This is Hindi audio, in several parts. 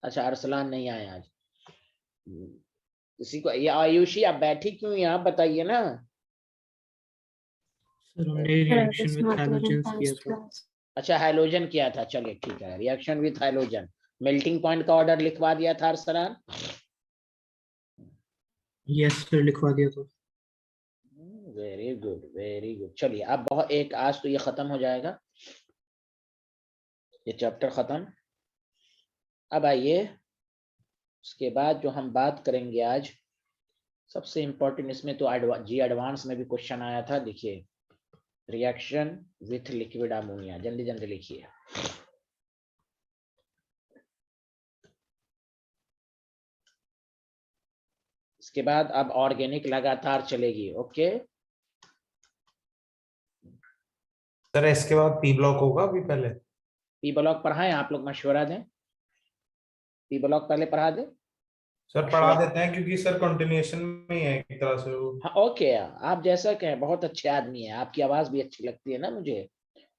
अच्छा अरसलान नहीं आए आज। किसी को, ये आयुषी आप बैठी क्यों यहाँ, बताइए ना। सर हमने रिएक्शन विद हैलोजेंस किया था। अच्छा हाइलोजन किया था, चलिए ठीक है, reaction with halogen. Melting point का ऑर्डर लिखवा दिया था अरसलान। यस सर, लिखवा दिया था। Very good very good. चलिए अब बहुत एक, आज तो ये खत्म हो जाएगा, ये चैप्टर खत्म। अब आइए, उसके बाद जो हम बात करेंगे आज, सबसे इंपॉर्टेंट, इसमें तो जी एडवांस में भी क्वेश्चन आया था, देखिए रिएक्शन विथ लिक्विड अमोनिया, जल्दी जल्दी लिखिए। इसके बाद अब ऑर्गेनिक लगातार चलेगी। ओके सर इसके बाद पी ब्लॉक होगा अभी पहले? पी ब्लॉक पढ़ाएं, आप लोग मशवरा दें, पी ब्लॉक पहले पढ़ा दें। सर पढ़ा देते हैं क्योंकि सर कंटिन्यूएशन में ही है एक तरह से वो। हाँ ओके, आप जैसा कहें, बहुत अच्छे आदमी है, आपकी आवाज भी अच्छी लगती है ना मुझे,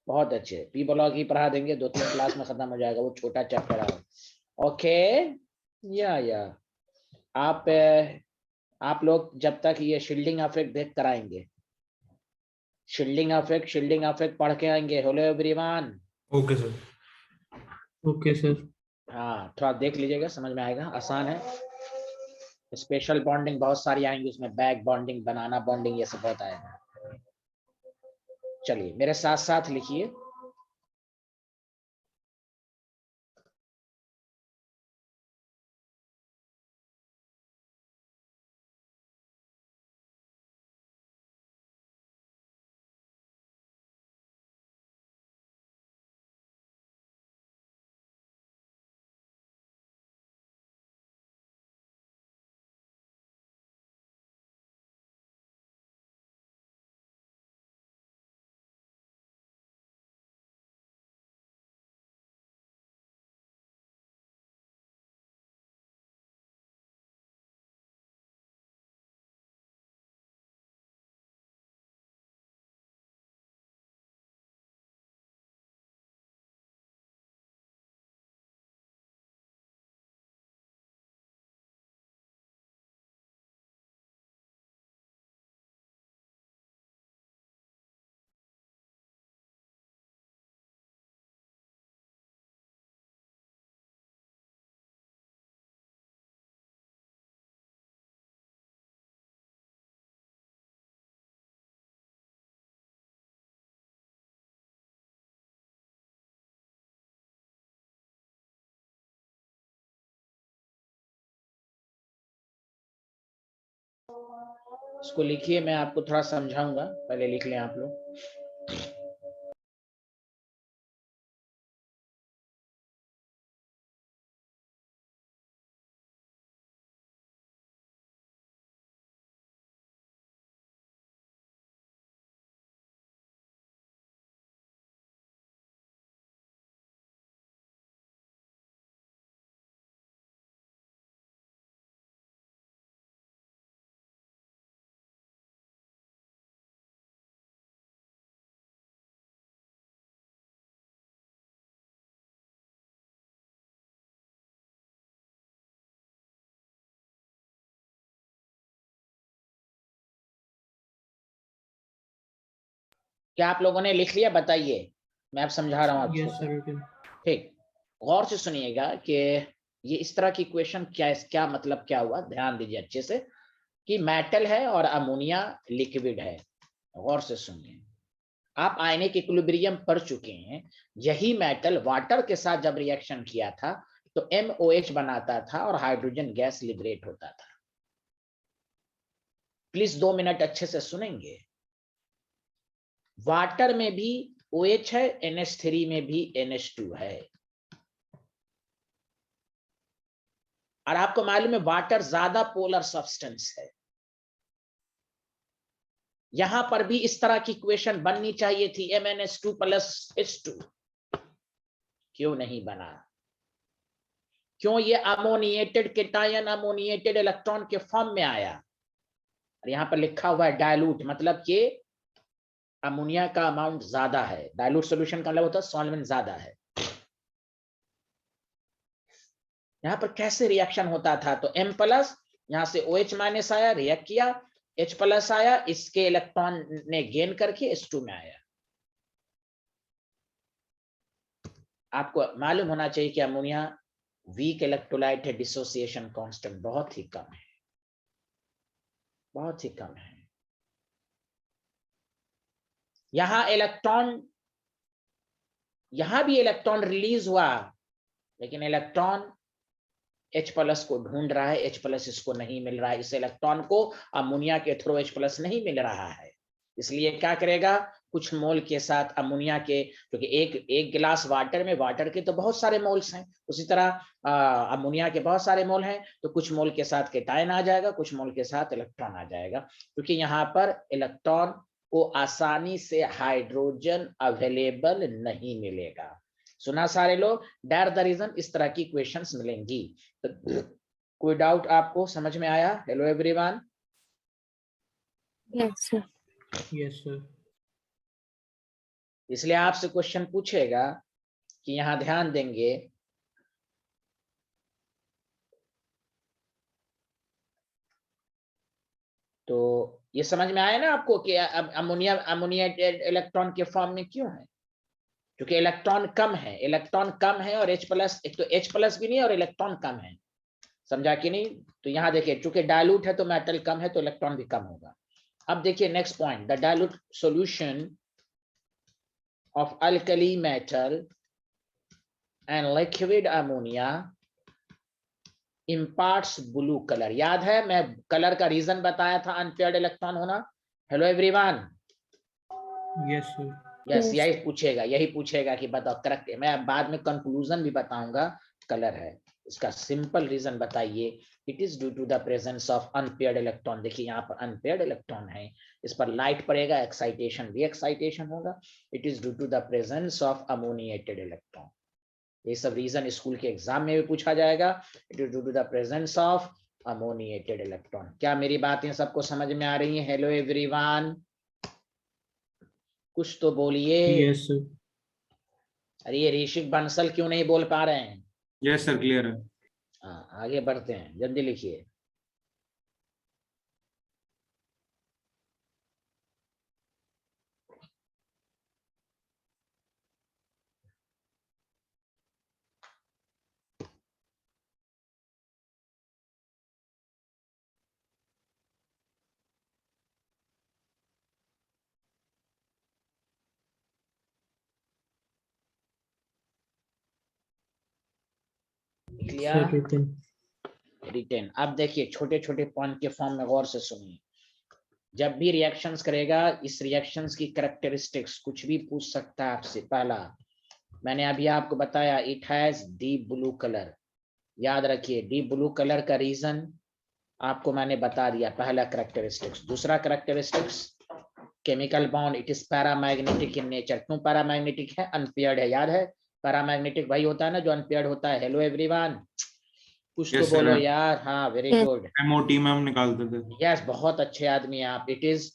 बहुत अच्छे। पी ब्लॉक ही पढ़ा देंगे, 2-3 क्लास में खत्म हो जाएगा, वो छोटा चैप्टर है। ओके या आप लोग जब तक ये शील्डिंग इफेक्ट देख कर आएंगे, शील्डिंग इफेक्ट पढ़ के आएंगे। Hello everyone. Okay sir. Okay sir. हाँ थोड़ा देख लीजिएगा, समझ में आएगा, आसान है। स्पेशल बॉन्डिंग बहुत सारी आएंगी उसमें, बैक बॉन्डिंग, बनाना बॉन्डिंग, ये सब बहुत आएगा। चलिए मेरे साथ साथ लिखिए। इसको लिखिए, मैं आपको थोड़ा समझाऊंगा, पहले लिख लें आप लोग। क्या आप लोगों ने लिख लिया, बताइए, मैं आप समझा रहा हूँ यस आपको। सर। ठीक, गौर से सुनिएगा कि ये इस तरह की क्वेश्चन क्या मतलब क्या हुआ, ध्यान दीजिए अच्छे से, कि मेटल है और अमोनिया लिक्विड है। गौर से सुनिए, आप आयनिक इक्विलिब्रियम पढ़ चुके हैं। यही मेटल वाटर के साथ जब रिएक्शन किया था तो MOH बनाता था और हाइड्रोजन गैस लिबरेट होता था। प्लीज 2 मिनट अच्छे से सुनेंगे। वाटर में भी OH है, NH3 में भी NH2 है, और आपको मालूम है वाटर ज्यादा पोलर सब्सटेंस है। यहां पर भी इस तरह की इक्वेशन बननी चाहिए थी, MnH2 + H2, क्यों नहीं बना? क्यों ये अमोनिएटेड केटायन अमोनिएटेड इलेक्ट्रॉन के फॉर्म में आया? और यहां पर लिखा हुआ है डायलूट, मतलब कि अमोनिया का अमाउंट ज्यादा है। डायलूट सॉल्यूशन का मतलब होता है सॉल्वेंट ज्यादा है। यहाँ पर कैसे रिएक्शन होता था, तो M+, यहाँ से OH माइनस आया, रिएक्ट किया, H+ आया, इसके इलेक्ट्रॉन ने गेन करके H2 में आया। आपको मालूम होना चाहिए कि अमोनिया वीक इलेक्ट्रोलाइट है, डिसोसिएशन कांस्टेंट बहुत ही कम है, बहुत ही कम है। यहां इलेक्ट्रॉन, यहां भी इलेक्ट्रॉन रिलीज हुआ, लेकिन इलेक्ट्रॉन H+ को ढूंढ रहा है, H+ इसको नहीं मिल रहा है, इस इलेक्ट्रॉन को अमोनिया के थ्रू H+ नहीं मिल रहा है, इसलिए क्या करेगा, कुछ मोल के साथ अमोनिया के, क्योंकि एक गिलास वाटर में वाटर के तो बहुत सारे मोल्स हैं, उसी तरह अमोनिया के बहुत सारे मोल हैं, तो कुछ मोल के साथ केटायन आ जाएगा, कुछ मोल के साथ इलेक्ट्रॉन आ जाएगा, क्योंकि यहाँ पर इलेक्ट्रॉन को आसानी से हाइड्रोजन अवेलेबल नहीं मिलेगा। सुना सारे लोग, दैट द रीजन इस तरह की क्वेश्चंस मिलेंगी। तो कोई डाउट आपको समझ में आया? Hello everyone. Yes sir. Yes sir. इसलिए आपसे क्वेश्चन पूछेगा कि यहां ध्यान देंगे, तो ये समझ में आया ना आपको कि अमोनिया अमोनिएटेड इलेक्ट्रॉन के फॉर्म में क्यों है, क्योंकि इलेक्ट्रॉन कम है, इलेक्ट्रॉन कम है और H+, एक तो H+ भी नहीं और इलेक्ट्रॉन कम है, समझा कि नहीं? तो यहां देखिए, चूंकि डायलूट है तो मेटल कम है तो इलेक्ट्रॉन भी कम होगा। अब देखिए next point, the dilute solution of alkali metal and liquid ammonia imparts blue color। याद है मैं कलर का रीजन बताया था, अनपेयर्ड इलेक्ट्रॉन होना। Hello everyone. Yes sir. Yes, Yes. यही पूछेगा कि बताओ करेक्ट है। मैं बाद में कंक्लूजन भी बताऊंगा, कलर है इसका सिंपल रीजन बताइए। It is due to the presence of unpaired electron. देखिए यहाँ पर अनपेयर्ड इलेक्ट्रॉन है, इस पर लाइट पड़ेगा, एक्साइटेशन भी एक्साइटेशन होगा। It is due to the presence of ammoniated electron. ये सब रीजन स्कूल के एग्जाम में भी पूछा जाएगा। It is due to the presence of ammoniated electron. क्या मेरी बातें सबको समझ में आ रही है? हेलो एवरीवन, कुछ तो बोलिए। Yes sir. अरे ये ऋषिक बंसल क्यों नहीं बोल पा रहे हैं? यस सर, क्लियर है। हाँ, आगे बढ़ते हैं, जल्दी लिखिए। लिया सर रिटन। रिटेन। अब देखिए छोटे छोटे पॉइंट के फॉर्म में गौर से सुनिए। जब भी रिएक्शंस करेगा, इस रिएक्शंस की कैरेक्टरिस्टिक्स कुछ भी पूछ सकता है आपसे। पहला मैंने अभी आपको बताया, it has deep blue colour. याद रखिए, डीप ब्लू कलर का रीजन आपको मैंने बता दिया, पहला कैरेक्टरिस्टिक्स। दूसरा characteristics, chemical bond, it is paramagnetic in nature. क्यों पैरामैग्नेटिक है? अनपेयर्ड है। याद है, पैरामैग्नेटिक वही होता है ना जो अनपेयर्ड होता है। हेलो एवरीवन, कुछ तो Yes, sir. बोलो यार। हाँ, वेरी Yes. गुड। MOT में हम निकालते थे। यस, बहुत अच्छे आदमी हैं आप। इट इज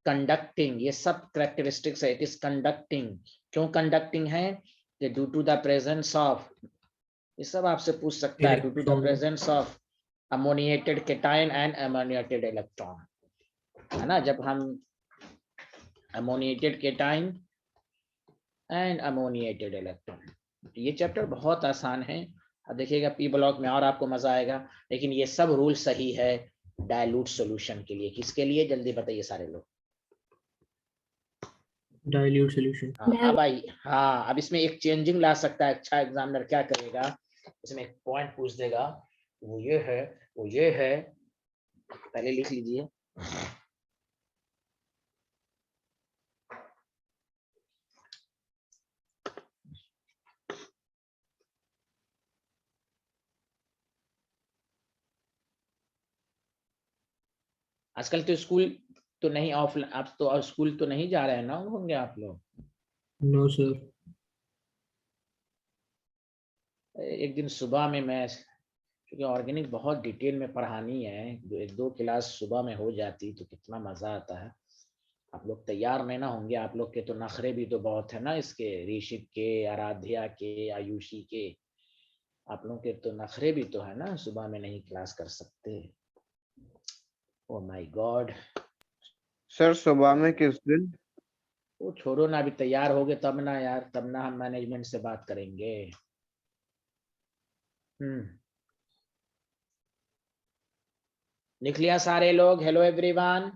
कंडक्टिंग, ये सब कैरेक्टरिस्टिक्स है। It is conducting. क्यों कंडक्टिंग है? Due to the presence of, ये सब आपसे पूछ सकता है, due to the electron. Presence of ammoniated cation and ammoniated electron, है ना। जब हम ammoniated cation and ammoniated electron, ये चैप्टर बहुत आसान है। अब देखिएगा पी ब्लॉक में और आपको मजा आएगा, लेकिन ये सब रूल सही है डाइल्यूट सॉल्यूशन के लिए। किसके लिए? जल्दी बताइए सारे लोग। Dilute solution. हाँ, अब आई, हाँ अब इसमें एक चेंजिंग ला सकता है। अच्छा एग्जामिनर क्या करेगा, इसमें एक पॉइंट पूछ देगा, वो ये है, वो ये है, पहले लिख लीजिए। आजकल तो स्कूल तो नहीं, ऑफलाइन, आप तो स्कूल तो नहीं जा रहे हैं ना होंगे आप लोग? No sir. एक दिन सुबह में मैं, क्योंकि ऑर्गेनिक बहुत डिटेल में पढ़ानी है, एक दो क्लास सुबह में हो जाती तो कितना मजा आता है। आप लोग तैयार नहीं ना होंगे? आप लोग के तो नखरे भी तो बहुत है ना इसके, ऋषिक के, आराध्या के, आयुषी के। आप लोगों के तो नखरे भी तो है ना, सुबह में नहीं क्लास कर सकते। Oh my God. सर सुबह में किस दिन? वो छोड़ो ना, अभी तैयार हो गए तब ना यार, तब ना हम मैनेजमेंट से बात करेंगे। लिख लिया सारे लोग? Hello everyone.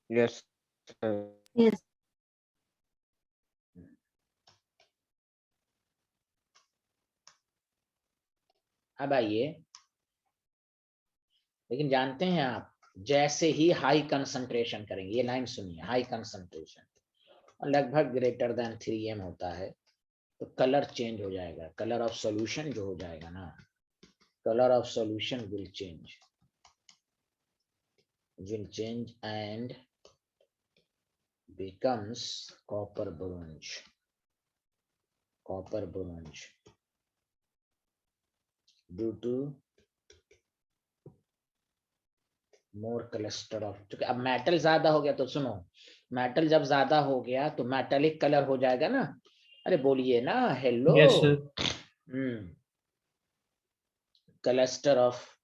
Yes sir. Yes. अब आइए, लेकिन जानते हैं आप, जैसे ही हाई कंसंट्रेशन करेंगे, ये लाइन सुनिए, हाई कंसंट्रेशन लगभग ग्रेटर देन 3m होता है, तो कलर चेंज हो जाएगा, कलर ऑफ सॉल्यूशन जो हो जाएगा ना, colour of solution will change and becomes copper bronze due to more cluster of, क्योंकि अब मेटल ज्यादा हो गया, तो सुनो, मेटल जब ज्यादा हो गया तो मेटालिक कलर हो जाएगा ना। अरे बोलिए ना, hello. Yes, sir. Cluster of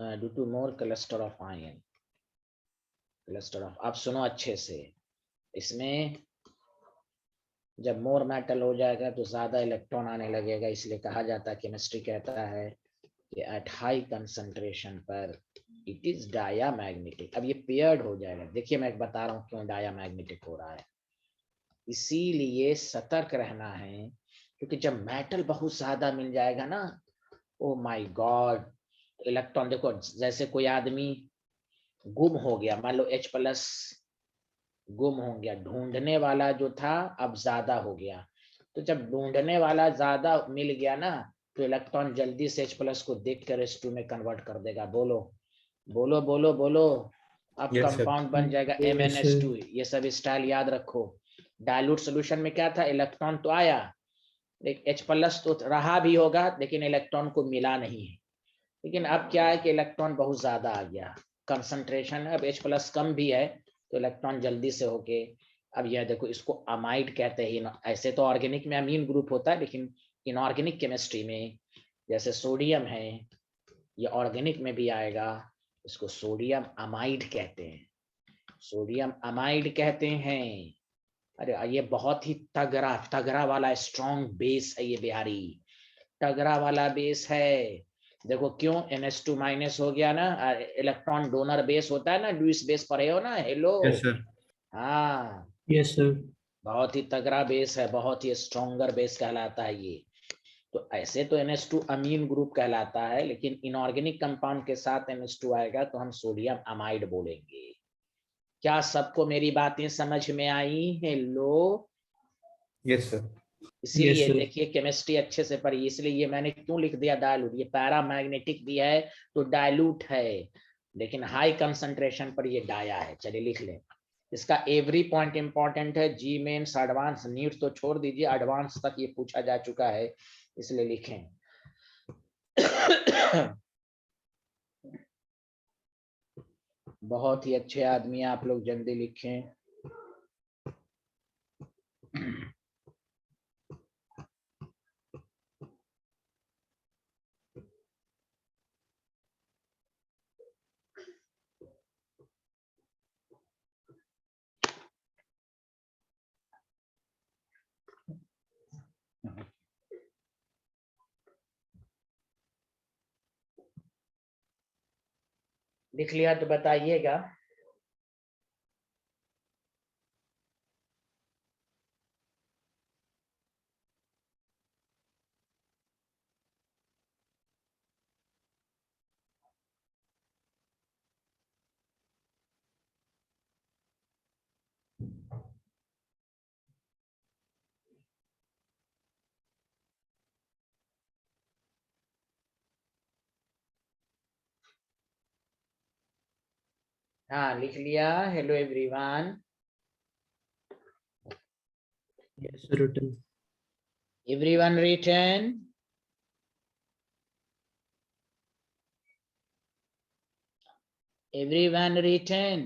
due to more cluster of ion, cluster of. अब सुनो अच्छे से, इसमें जब मोर मेटल हो जाएगा तो ज्यादा इलेक्ट्रॉन आने लगेगा, इसलिए कहा जाता है, केमिस्ट्री कहता है कि एट हाई कंसंट्रेशन पर इट इज डायामैग्नेटिक। अब ये पेयर्ड हो जाएगा, देखिए मैं बता रहा हूँ क्यों डायामैग्नेटिक हो रहा है। इसीलिए सतर्क रहना है, क्योंकि जब मेटल बहुत ज्यादा मिल जाएगा ना, ओ माय गॉड, इलेक्ट्रॉन देखो, जैसे कोई आदमी गुम हो गया, मान लो H+ गुम हो गया, ढूंढने वाला जो था अब ज्यादा हो गया, तो जब ढूंढने वाला ज्यादा मिल गया ना, तो इलेक्ट्रॉन जल्दी से H+ को देखकर H2 में कन्वर्ट कर देगा। बोलो बोलो बोलो बोलो, अब Yes, sir. कंपाउंड बन जाएगा Yes, MnS2। sir. ये सब स्टाइल याद रखो। डाइल्यूट सॉल्यूशन में क्या था, इलेक्ट्रॉन तो आया, H+ तो रहा भी होगा, लेकिन इलेक्ट्रॉन को मिला नहीं है। लेकिन अब क्या है कि इलेक्ट्रॉन बहुत ज्यादा आ गया, कंसंट्रेशन अब H+ कम भी है, तो इलेक्ट्रॉन जल्दी से होके, अब यह देखो, इसको अमाइड कहते हैं। ऐसे तो ऑर्गेनिक में अमीन ग्रुप होता है, लेकिन इनऑर्गेनिक केमिस्ट्री में जैसे सोडियम है, ये ऑर्गेनिक में भी आएगा, इसको सोडियम अमाइड कहते हैं, सोडियम अमाइड कहते हैं। अरे ये बहुत ही तगड़ा तगड़ा वाला स्ट्रॉन्ग बेस है ये बिहारी, तगड़ा वाला बेस है। देखो क्यों, NH2- हो गया ना, इलेक्ट्रॉन डोनर बेस होता है ना, लुईस बेस पढ़े हो ना, हेलो। Yes, sir. Yes, हाँ, sir. बहुत ही तगड़ा बेस है, बहुत ही स्ट्रॉन्गर बेस कहलाता है ये। तो ऐसे तो NH2 अमीन ग्रुप कहलाता है, लेकिन इनऑर्गेनिक कंपाउंड के साथ NH2 आएगा तो हम सोडियम अमाइड बोलेंगे। क्या सबको मेरी बातें समझ में आई? हेलो। Yes, sir. इसीलिए Yes, sir. देखिए केमिस्ट्री अच्छे से पढ़िए, इसलिए ये मैंने क्यों लिख दिया डायलूट, ये पैरामैग्नेटिक भी है तो डायलूट है, लेकिन हाई कंसंट्रेशन पर ये डाया है। चलिए लिख लें, इसका एवरी पॉइंट इंपॉर्टेंट है, जी मेंस एडवांस नीट तो छोड़ दीजिए, एडवांस तक ये पूछा जा चुका है, इसलिए लिखें। बहुत ही अच्छे आदमी आप लोग, जल्दी लिखें। लिख लिया तो बताइएगा। हाँ लिख लिया। Hello everyone. Yes, sir. Written. Everyone written? Everyone written?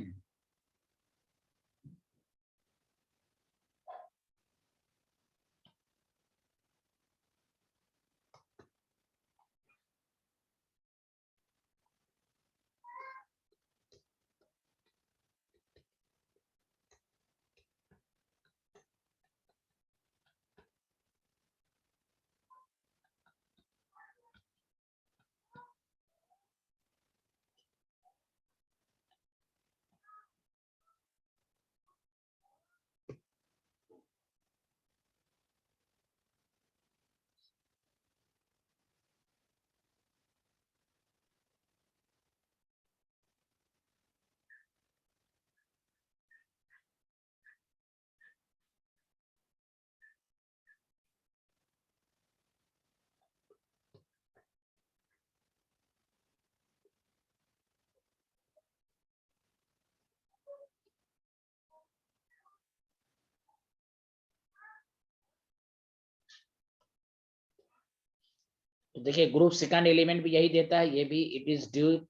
तो देखिए ग्रुप सेकंड एलिमेंट भी यही देता है, ये भी इट इज डीप,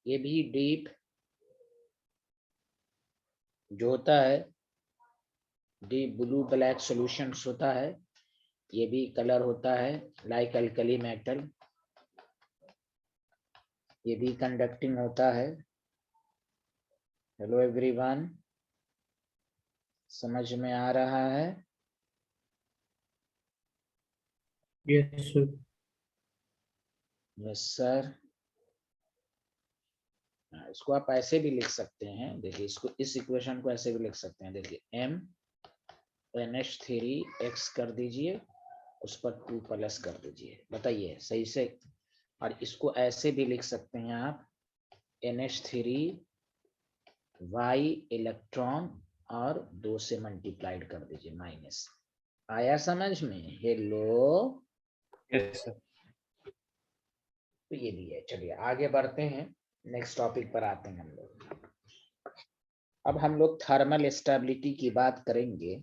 ये भी डीप जो होता है, डीप ब्लू ब्लैक सॉल्यूशंस होता है, ये भी कलर होता है लाइक अल्कली मेटल, ये भी कंडक्टिंग होता है। हेलो एवरीवन, समझ में आ रहा है? Yes, sir. Yes sir. इसको आप ऐसे भी लिख सकते हैं, देखिए इसको, इस इक्वेशन को ऐसे भी लिख सकते हैं, देखिए m NH3x कर दीजिए, उस पर 2 प्लस कर दीजिए, बताइए सही से। और इसको ऐसे भी लिख सकते हैं आप, NH3y इलेक्ट्रॉन और 2 से मल्टीप्लाइड कर दीजिए माइनस। आया समझ में? Hello, yes sir. तो ये भी है। चलिए आगे बढ़ते हैं, नेक्स्ट टॉपिक पर आते हैं हम लोग। अब हम लोग थर्मल स्टेबिलिटी की बात करेंगे।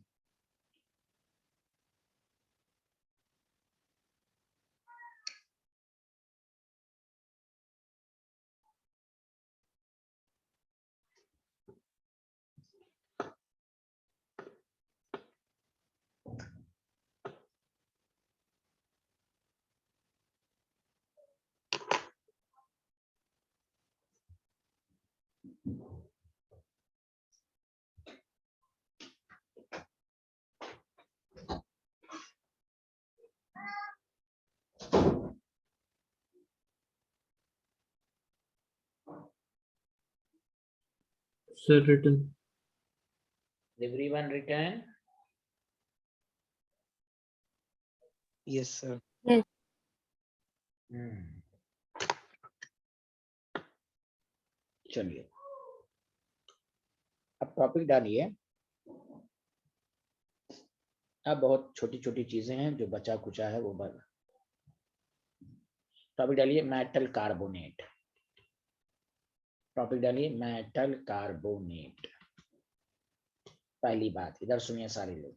Sir, written. Everyone written? Yes, sir. चलिए अब टॉपिक डालिए। अब बहुत छोटी छोटी चीजें हैं जो बचा कुचा है वो बल। टॉपिक डालिए मेटल कार्बोनेट। टॉपिक डालिए मेटल कार्बोनेट। पहली बात इधर सुनिए सारे लोग,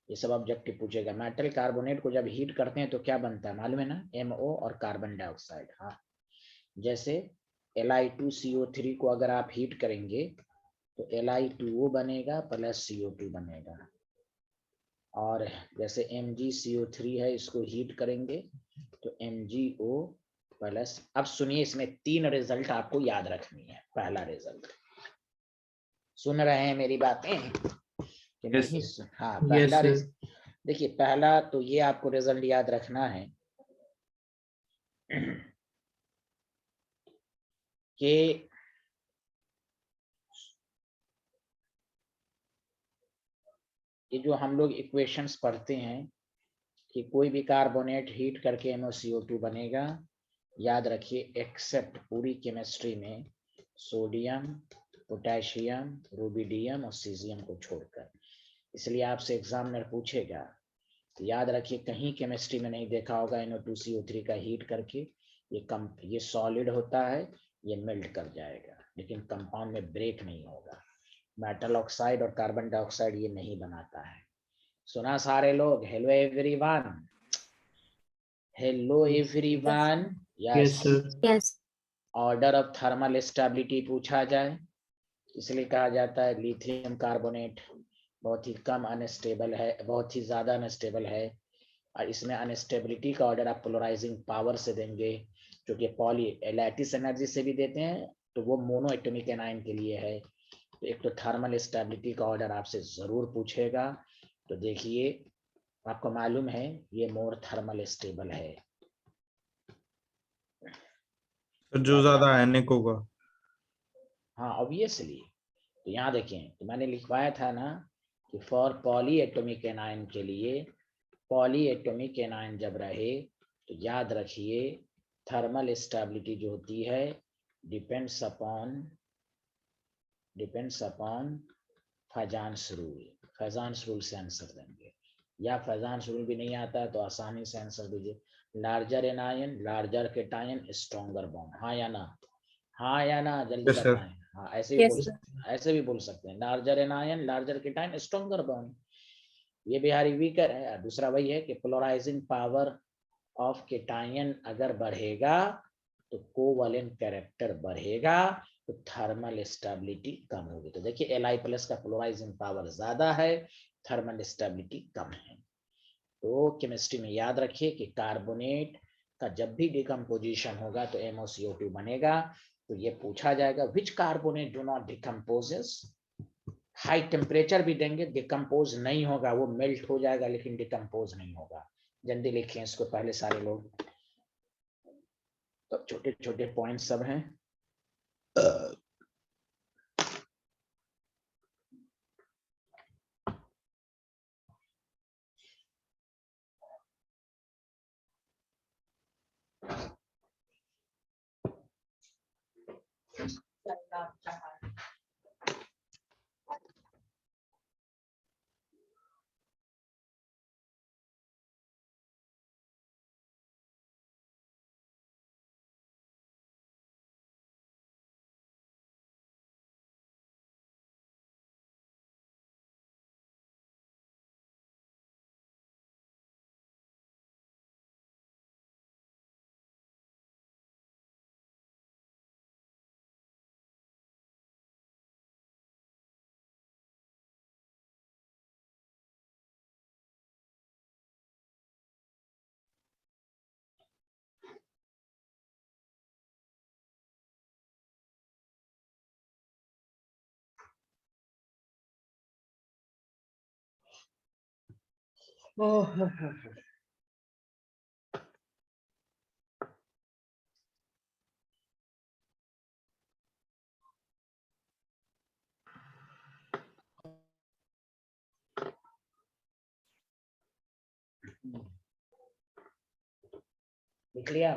ये सब ऑब्जेक्टिव पूछेगा। मेटल कार्बोनेट को जब हीट करते हैं तो क्या बनता है मालूम है ना? MO और कार्बन डाइऑक्साइड। हाँ, जैसे Li2CO3 को अगर आप हीट करेंगे तो Li2O बनेगा प्लस CO2 बनेगा। और जैसे MgCO3 है, इसको हीट करेंगे तो MgO प्लस। अब सुनिए, इसमें 3 रिजल्ट आपको याद रखनी है। पहला रिजल्ट, सुन रहे हैं मेरी बातें कि Yes, नहीं? sir. हाँ, Yes, पहला sir. देखिए, पहला तो ये आपको रिजल्ट याद रखना है कि ये जो हम लोग इक्वेशंस पढ़ते हैं कि कोई भी कार्बोनेट हीट करके MoCO2 बनेगा, याद रखिए एक्सेप्ट पूरी केमिस्ट्री में सोडियम, पोटेशियम, रुबिडियम और सीजियम को छोड़कर। इसलिए आपसे एग्जामिनर पूछेगा, तो याद रखिए कहीं केमिस्ट्री में नहीं देखा होगा NO2CO3 का हीट करके ये सॉलिड होता है, ये मेल्ट कर जाएगा, लेकिन कंपाउंड में ब्रेक नहीं होगा। मेटल ऑक्साइड और कार्बन डाइऑक्साइड ये नहीं बनाता है। सुना सारे लोग? Hello everyone, hello everyone. Yes, sir. Yes. Order of thermal stability पूछा जाए, इसलिए कहा जाता है लिथियम कार्बोनेट बहुत ही कम अनस्टेबल है, बहुत ही ज्यादा अनस्टेबल है। और इसमें अनस्टेबिलिटी का ऑर्डर आप पोलराइजिंग पावर से देंगे, जो कि पॉली लैटिस एनर्जी से भी देते हैं, तो वो मोनो एटॉमिक एनायन के लिए है। तो एक तो थर्मल स्टेबिलिटी का ऑर्डर आपसे जरूर पूछेगा। तो देखिए, आपको मालूम है ये मोर थर्मल स्टेबल है। तो जो ज्यादा आयनिक होगा। हाँ ऑब्वियसली। तो यहाँ देखें, तो मैंने लिखवाया था ना कि फॉर पॉली एटॉमिक एनायन के लिए, पॉली एटॉमिक एनायन जब रहे तो याद रखिए थर्मल स्टेबिलिटी जो होती है डिपेंड्स अपॉन फैजान्स रूल। फैजान्स रूल से आंसर देंगे, या फैजान्स रूल भी नहीं आता तो आसानी से आंसर दीजिए। Larger anion, larger cation, stronger bond. हाँ या ना? हाँ या ना? जल्दी Yes, sir. बताएं। हाँ, ऐसे भी Yes, बोल sir. सकते हैं, ऐसे भी बोल सकते हैं, larger anion, larger cation, stronger bond. ये बिहारी वीकर है। दूसरा वही है कि पोलराइजिंग पावर ऑफ केटायन अगर बढ़ेगा तो कोवैलेंट कैरेक्टर बढ़ेगा, तो थर्मल स्टेबिलिटी कम होगी। तो देखिए Li+ का पोलराइजिंग पावर ज्यादा है, थर्मल स्टेबिलिटी कम है। तो केमिस्ट्री में याद रखिए कि कार्बोनेट का जब भी डिकम्पोजिशन होगा तो MoCO2 बनेगा। तो ये पूछा जाएगा which carbonate do not decomposes. High temperature भी देंगे, डिकम्पोज नहीं होगा, वो मेल्ट हो जाएगा लेकिन डिकम्पोज नहीं होगा। जल्दी लिखिए इसको पहले सारे लोग, तो छोटे छोटे पॉइंट सब हैं। लिख लिया?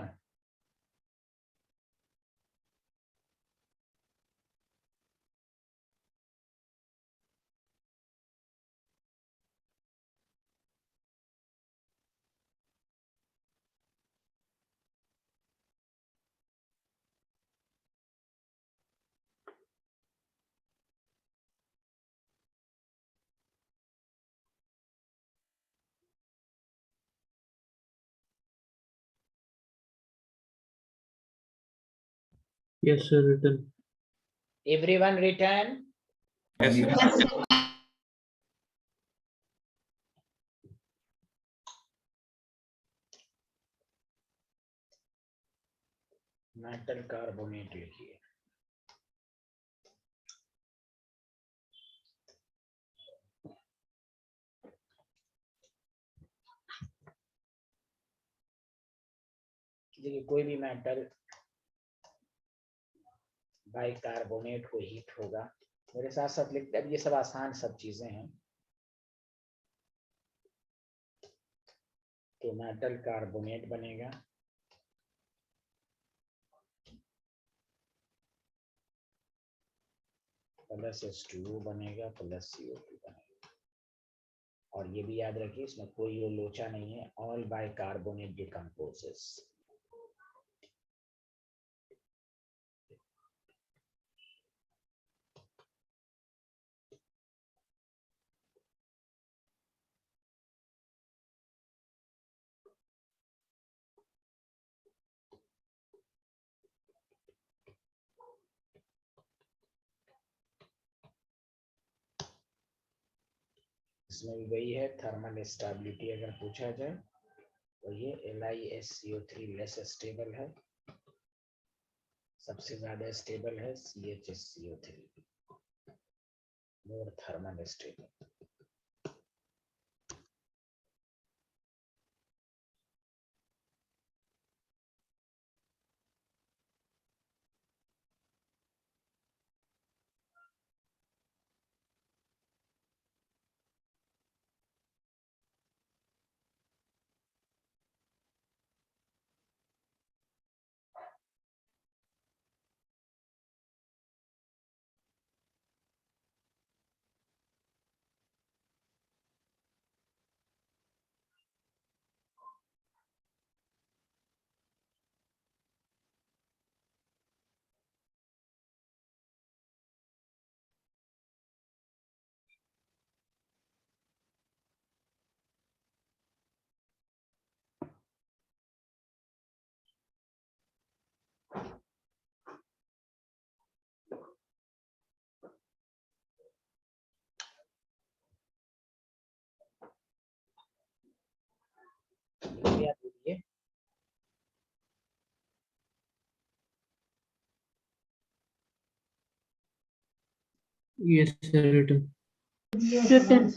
Yes, sir. Written. Everyone written? Yes, sir. Metal carbonate लिखिए। देखिए कोई भी मेटल बाइकार्बोनेट को हीट होगा, मेरे साथ साथ लिखते हैं, ये सब आसान सब चीजें हैं। तो मेटल कार्बोनेट बनेगा, प्लस H2O बनेगा, प्लस CO2 बनेगा। और ये भी याद रखिए इसमें कोई वो लोचा नहीं है, ऑल बाइकार्बोनेट डिकम्पोजेस। इसमें भी वही है, थर्मल स्टेबिलिटी अगर पूछा जाए तो ये LiSCO3 लेस स्टेबल है, सबसे ज्यादा स्टेबल है CHSCO3, more thermal stable. Yes, sir, written. Written.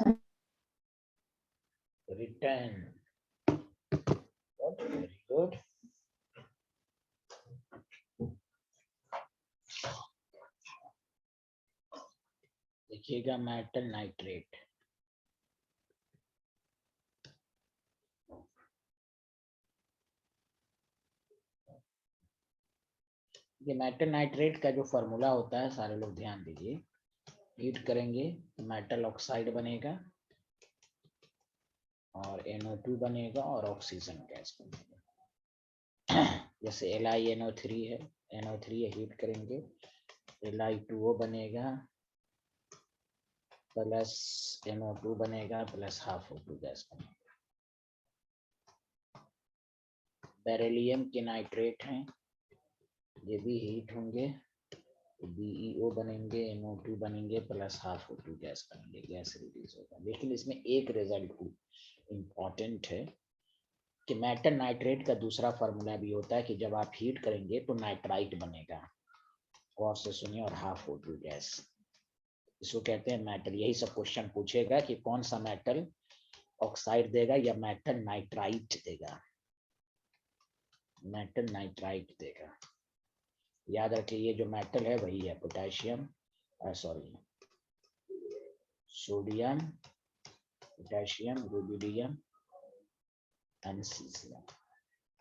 Very good. देखिएगा मेटल नाइट्रेट, ये मेटल नाइट्रेट का जो फॉर्मूला होता है सारे लोग ध्यान दीजिए। हीट करेंगे तो मेटल ऑक्साइड बनेगा और NO2 बनेगा और ऑक्सीजन गैस बनेगा। जैसे LiNO3 है, NO3 हीट करेंगे Li2O बनेगा प्लस NO2 बनेगा प्लस हाफ O2 गैस बनेगा। बेरिलियम के नाइट्रेट हैं, ये भी हीट होंगे तो BeO बनेंगे, NO2 बनेंगे प्लस हाफ O2 गैस बनेंगे, गैस रिलीज होगा। लेकिन इसमें एक रिजल्ट इम्पॉर्टेंट है कि मेटल नाइट्रेट का दूसरा फार्मूला भी होता है कि जब आप हीट करेंगे तो नाइट्राइट बनेगा, और से सुनिए, और हाफ O2 गैस, इसको कहते हैं मेटल। यही सब क्वेश्चन पूछेगा कि कौन सा मेटल ऑक्साइड देगा या मेटल नाइट्राइट देगा, मेटल नाइट्राइट देगा। याद रखिए ये जो मेटल है वही है potassium, sorry sodium, potassium, rubidium and caesium.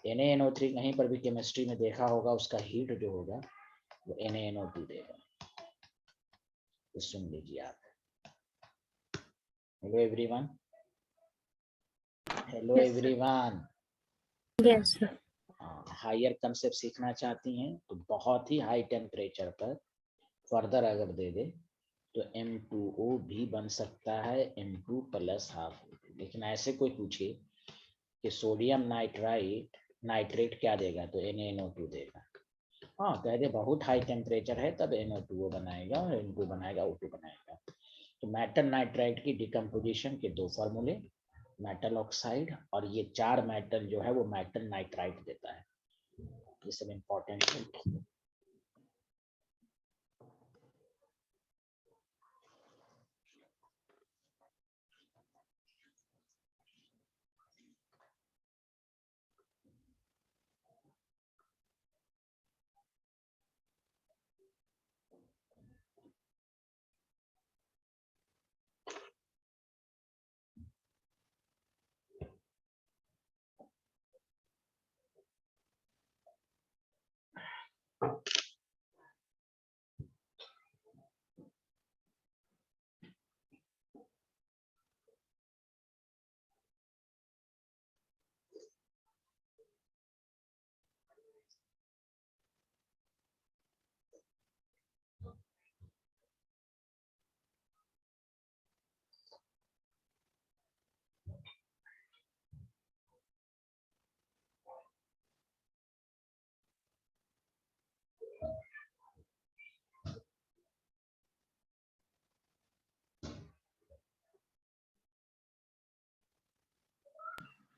NaNO3 कहीं पर भी केमिस्ट्री में देखा होगा, उसका हीट जो होगा वो NaNO2 देगा, तो सुन लीजिए आप। Hello everyone, hello everyone. Yes, sir. Higher concept सीखना चाहती हैं तो बहुत ही हाई टेम्परेचर पर फर्दर अगर दे दे तो M2O भी बन सकता है, M2 प्लस हाफ। लेकिन ऐसे कोई पूछे कि सोडियम नाइट्रेट क्या देगा तो NaNO2 देगा। हाँ, कह दे बहुत हाई टेम्परेचर है तब NO2O बनाएगा और M2 बनाएगा, O2 बनाएगा। तो मेटल नाइट्राइट की डिकम्पोजिशन के दो फार्मूले, मेटल ऑक्साइड और ये 4 मेटल जो है वो मेटल नाइट्राइट देता है। ये सब इम्पोर्टेंट है।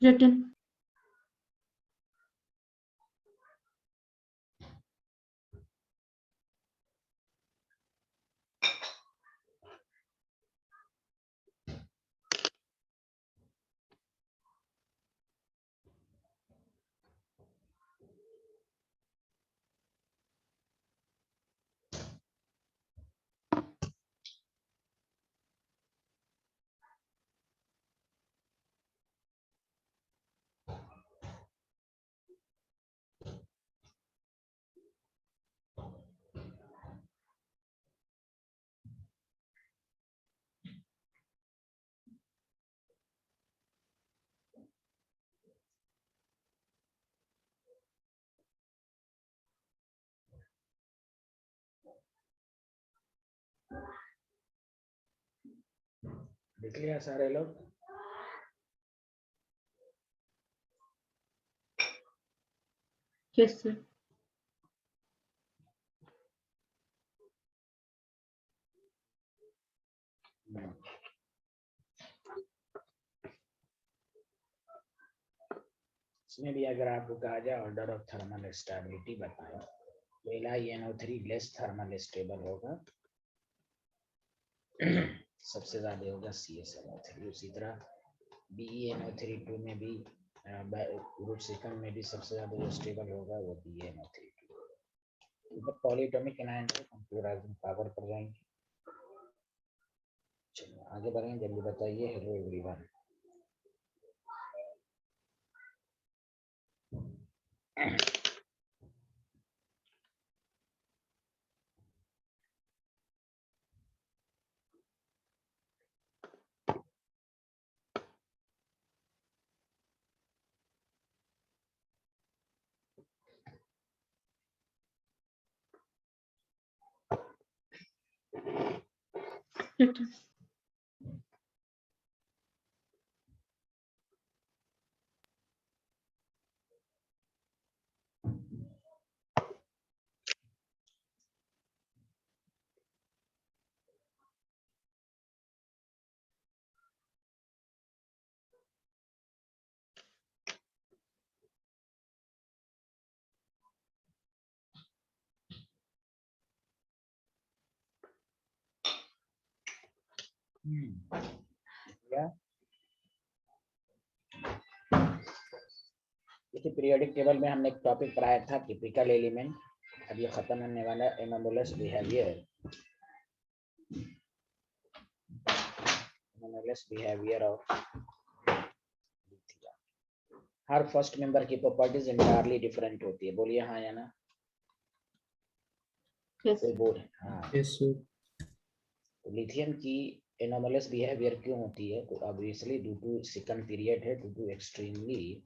Written. देख लिया सारे लोग? Yes, sir. इसमें भी अगर आपको कहा जाए ऑर्डर ऑफ थर्मल स्टेबिलिटी बताएं तो LiNO3 लेस थर्मल स्टेबल होगा सबसे ज्यादा होगा CSNO3। उसी तरह BeNO32 में भी ग्रुप सेकंड में भी सबसे ज्यादा जो स्टेबल होगा वो BeNO32। पॉलीएटॉमिक एनायन से क्लोराइजिंग पावर पर जाएंगे। चलो आगे बढ़ेंगे, जल्दी बताइए। Hello everyone. written, क्या देखिए, पीरियोडिक टेबल में हमने एक टॉपिक पढ़ाया था, टिपिकल एलिमेंट। अब ये खत्म होने वाला anomalous behaviour. Anomalous behaviour of her first member की प्रॉपर्टीज इंटायरली डिफरेंट होती है। बोलिए हाँ या ना। yes, कोई बोल। हाँ, Yes, sir. लिथियम की एनोमलस बिहेवियर क्यों होती है? तो obviously due to second period है, ड्यू टू एक्सट्रीमली,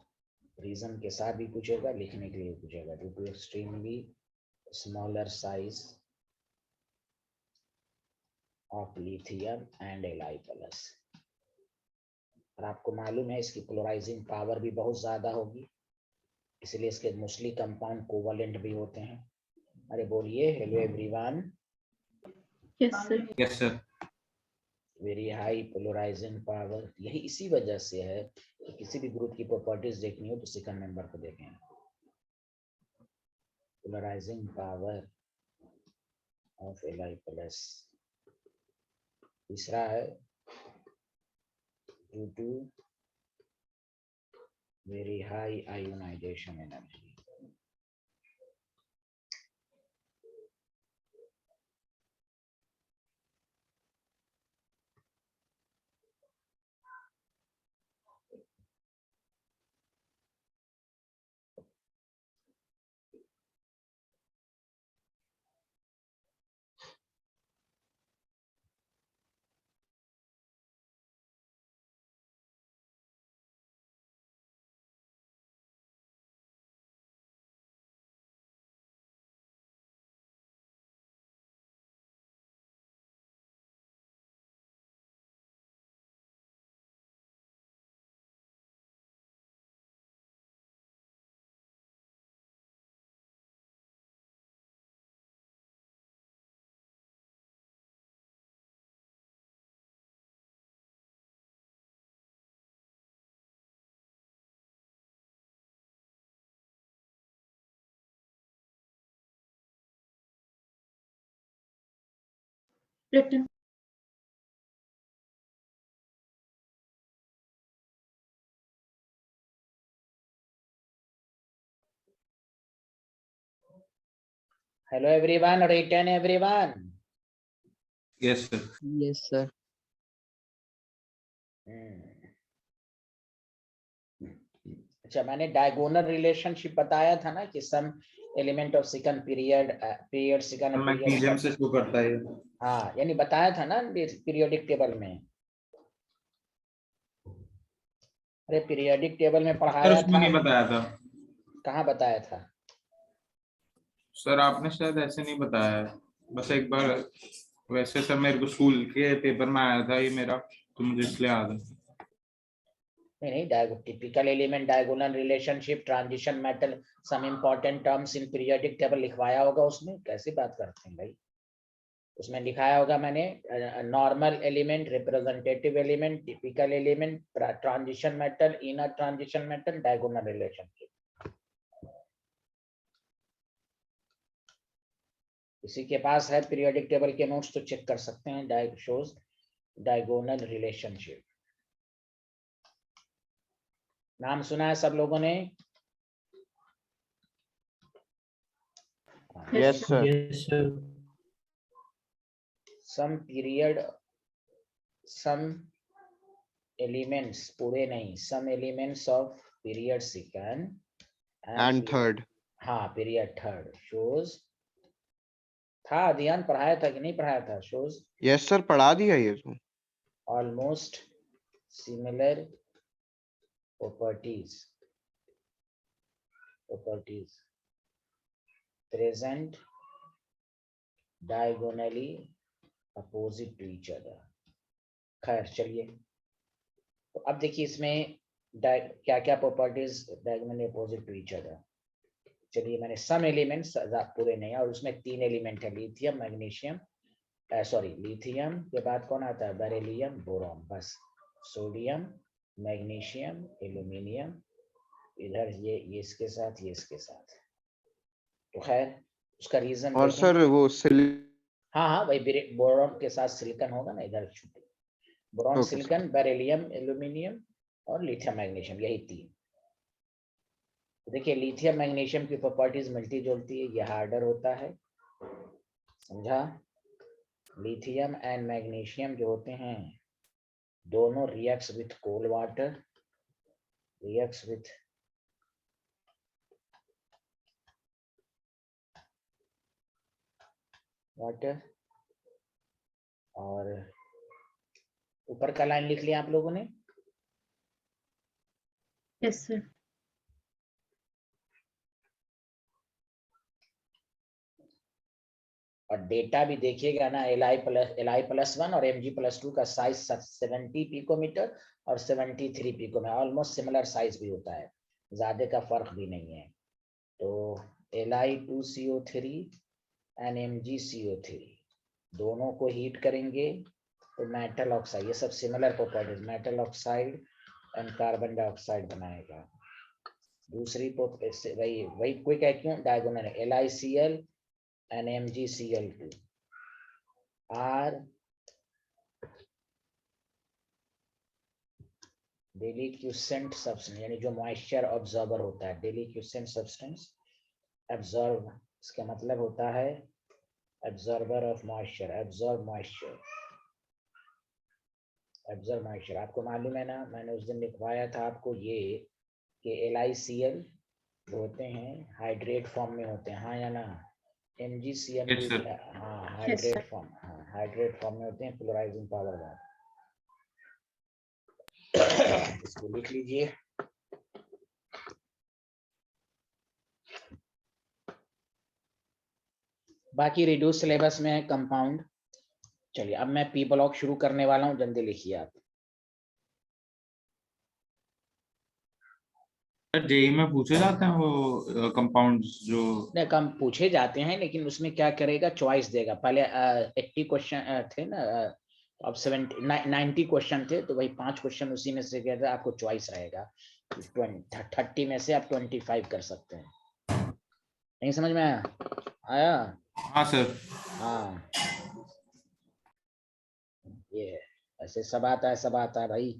रीजन के साथ भी पूछेगा, लिखने के लिए पूछेगा। Due to extremely smaller size of lithium and Li+। और आपको मालूम है इसकी पोलराइजिंग पावर भी बहुत ज्यादा होगी, इसलिए इसके मोस्टली कंपाउंड कोवलेंट भी होते हैं। अरे बोलिए hello everyone. yes, sir, yes sir. Very high polarising power. यही इसी वजह से है कि किसी भी ग्रुप की प्रॉपर्टीज देखनी हो तो सेकंड नंबर को देखें। Polarising power of Li+। तीसरा है due to very high ionisation energy. written, hello everyone, return everyone. Yes sir. Yes, sir. अच्छा, मैंने डायगोनल रिलेशनशिप बताया था ना कि some element of second period second magnesium से शो करता है। हाँ, यानी बताया था ना पीरियोडिक टेबल में। अरे पीरियोडिक टेबल में सर पढ़ाया उसमें था। नहीं बताया था। कहाँ बताया था? सर आपने शायद ऐसे नहीं बताया है। बस एक बार वैसे सर मेरे को स्कूल के पेपर में आया था ये मेरा, तो मुझे इसलिए याद है। नहीं, typical element, diagonal relationship, transition metal, some important terms in periodic table लिखवाया होगा उसमें। कैसी बात करते हैं भाई? उसमें लिखाया होगा मैंने normal element, representative element, typical element, transition metal, inner transition metal, diagonal relationship. किसी के पास है पीरियोडिक टेबल के नोट्स तो चेक कर सकते हैं। डायग शोज डायगोनल रिलेशनशिप। नाम सुना है सब लोगों ने? Yes, sir. Yes, sir. Some period, some elements, पूरे नहीं, some elements of period second And third. हाँ पीरियड थर्ड शोज, था ध्यान पढ़ाया था कि नहीं पढ़ाया था? Shows Yes, sir. पढ़ा दिया ये तो। almost similar properties present diagonally opposite to each other। खैर चलिए, तो अब देखिए इसमें क्या क्या properties diagonally opposite to each other। चलिए मैंने सम एलिमेंट्स पूरे नहीं, और उसमें 3 एलिमेंट है, लिथियम, मैग्नीशियम, सॉरी लिथियम के बाद कौन आता है? बेरिलियम, बोरॉन, बस सोडियम, मैग्नीशियम, एल्यूमिनियम, इधर ये इसके साथ, ये इसके साथ। तो खैर उसका रीजन और सर वो हाँ हाँ भाई, बोरॉन के साथ सिलिकॉन होगा ना इधर, boron, Okay, silicon, beryllium, aluminium और लिथियम मैग्नीशियम, यही 3। देखिए लिथियम मैग्नीशियम की प्रॉपर्टीज मिलती जुलती है, ये हार्डर होता है, समझा? लिथियम एंड मैग्नीशियम जो होते हैं दोनों reacts with cold water, reacts with water. और ऊपर का लाइन लिख लिया आप लोगों ने? Yes, sir. और डेटा भी देखिएगा ना, Li+1 और Mg+2 का साइज 70 पिकोमीटर और 73 पिकोमीटर, ऑलमोस्ट सिमिलर साइज भी होता है, ज्यादा का फर्क भी नहीं है। तो Li2CO3 एंड MgCO3 दोनों को हीट करेंगे तो मेटल ऑक्साइड, ये सब similar properties, metal oxide and carbon dioxide बनाएगा। दूसरी वही क्विक है, क्यों? Diagonal LiCl and MgCl2 are deliquescent substance, यानी जो मॉइस्चर ऑब्जॉर्बर होता है, deliquescent substance absorb, इसका मतलब होता है absorber of moisture, absorb moisture। आपको मालूम है ना, मैंने उस दिन लिखवाया था आपको ये कि LiCl होते हैं हाइड्रेट फॉर्म में होते हैं, हाँ या ना? MgCl Yes, sir. हाँ Yes, sir. हाइड्रेट फॉर्म में होते हैं, पोलराइजिंग पावर वाले। इसको लिख लीजिए। बाकी रिड्यूस सिलेबस में है कंपाउंड। चलिए अब मैं पी ब्लॉक शुरू करने वाला हूँ, जल्दी लिखिए आप। जेई में पूछे जाते हैं वो कंपाउंड्स जो नहीं, कम पूछे जाते हैं, लेकिन उसमें क्या करेगा, चॉइस देगा। पहले 80 क्वेश्चन थे ना, अब 90 क्वेश्चन थे, तो वही 5 क्वेश्चन उसी में से गया था, आपको चॉइस रहेगा। 30 में से आप 25 कर सकते हैं। नहीं समझ में आया? हाँ सर। हाँ ये ऐसे सब आता है भाई।